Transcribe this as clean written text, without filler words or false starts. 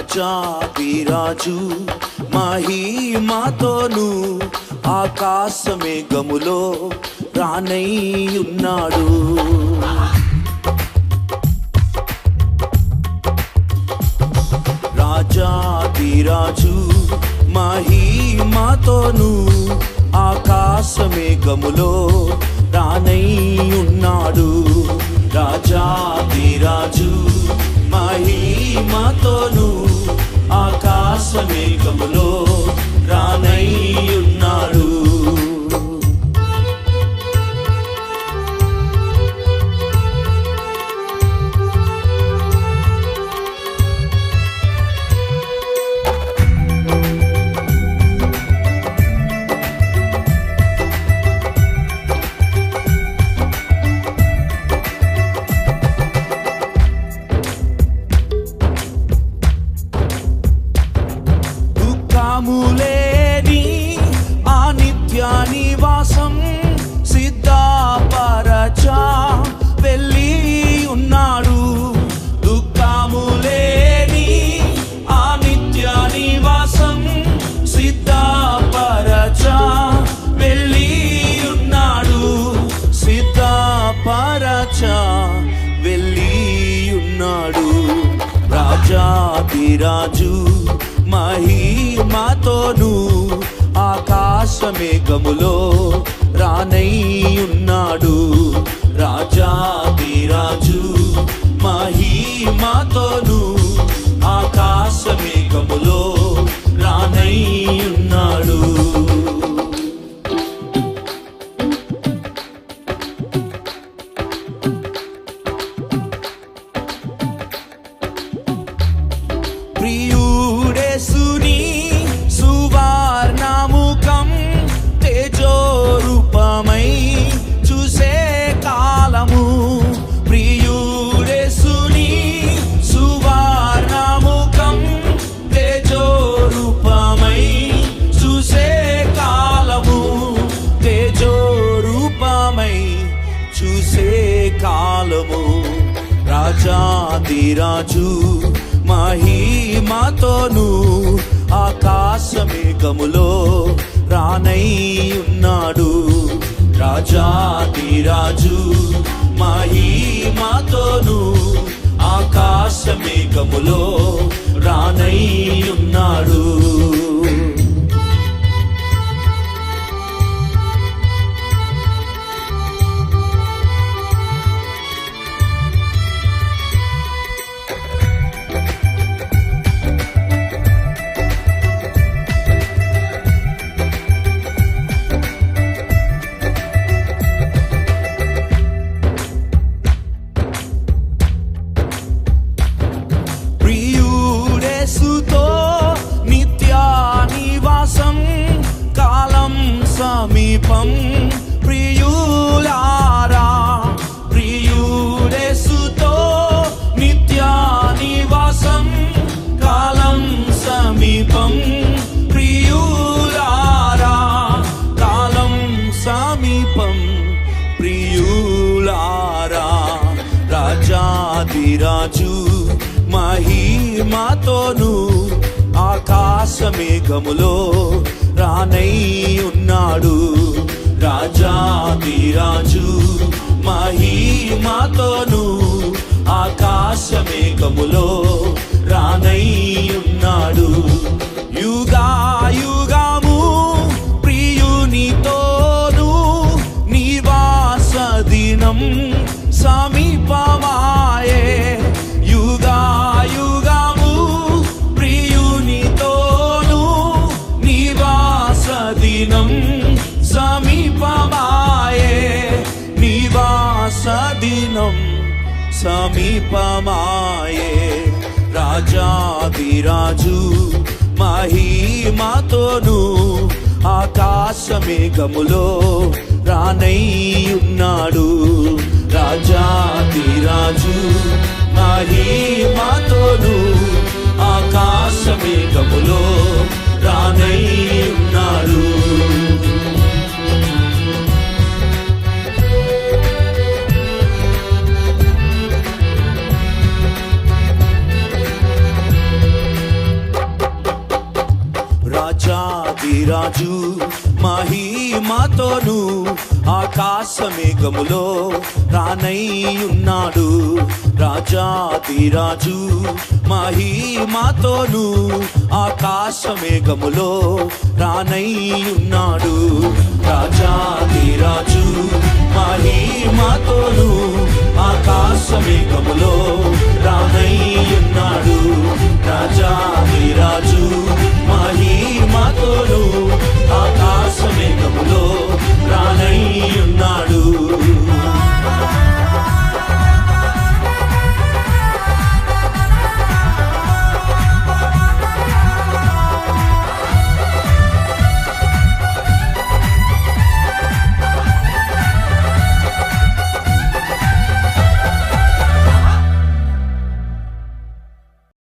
రాజాధిరాజు మహిమతోను ఆకాశమేఘములో రానయ్యున్నాడు. రాజాధిరాజు మహిమతోను ఆకాశమేఘములో రానయ్యున్నాడు. రాజాధిరాజు మహిమతోను ఆకాశమేఘములో రానయ్యున్నాడు. దుఃఖములేని ఆ నిత్య నివాసం సిద్ధపరచా వెళ్ళి ఉన్నాడు. దుఃఖములేని ఆ నిత్య నివాసం సిద్ధపరచా వెళ్ళి ఉన్నాడు. సిద్ధపరచా వెళ్ళి ఉన్నాడు. రాజాధిరాజు మహిమతోను ఆకాశమేఘములో రానయ్యున్నాడు. రాజాధిరాజు మహిమతోను ఆకాశమేఘములో రానయ్యున్నాడు. ప్రియుడేసుని సువర్ణముఖం తేజోరూపమై చూసే కాలము. ప్రియుడేసుని సువర్ణముఖం తేజోరూపమై చూసే కాలము. తేజోరూపమై చూసే కాలము. రాజాధిరాజు మహిమతోను ఆకాశమేఘములో రానయ్యున్నాడు. రాజాధిరాజు మహిమతోను ఆకాశమేఘములో రానయ్యున్నాడు. ప్రియుడేసుతో నిత్య నివాసం కాలం సమీపం. ప్రియులారా ప్రియుడేసుతో నిత్య నివాసం కాలం సమీపం. ప్రియులారా కాలం సమీపం. ప్రియులారా రాజాధిరాజు మహిమతోను ఆకాశమేఘములో రానయ్యున్నాడు. రాజాధిరాజు మహిమతోను ఆకాశమేఘములో రానయ్యున్నాడు. యుగాయుగము ప్రియునితోను నివాస దినం సమీపమాయే. యుగాయుగము ప్రియునితోను నివాస దినం సమీపమాయే. నివాస దినం సమీపమాయే. రాజాధిరాజు మహిమతోను ఆకాశమేఘములో రానయ్యున్నాడు. రాజాధిరాజు మహిమతోను ఆకాశమేఘములో రానయ్యున్నాడు. మహిమతోను ఆకాశ మేఘములో రానై ఉన్నాడు. రాజాధిరాజు మహిమతోను ఆకాశ మేఘములో రానై ఉన్నాడు. రాజాధిరాజు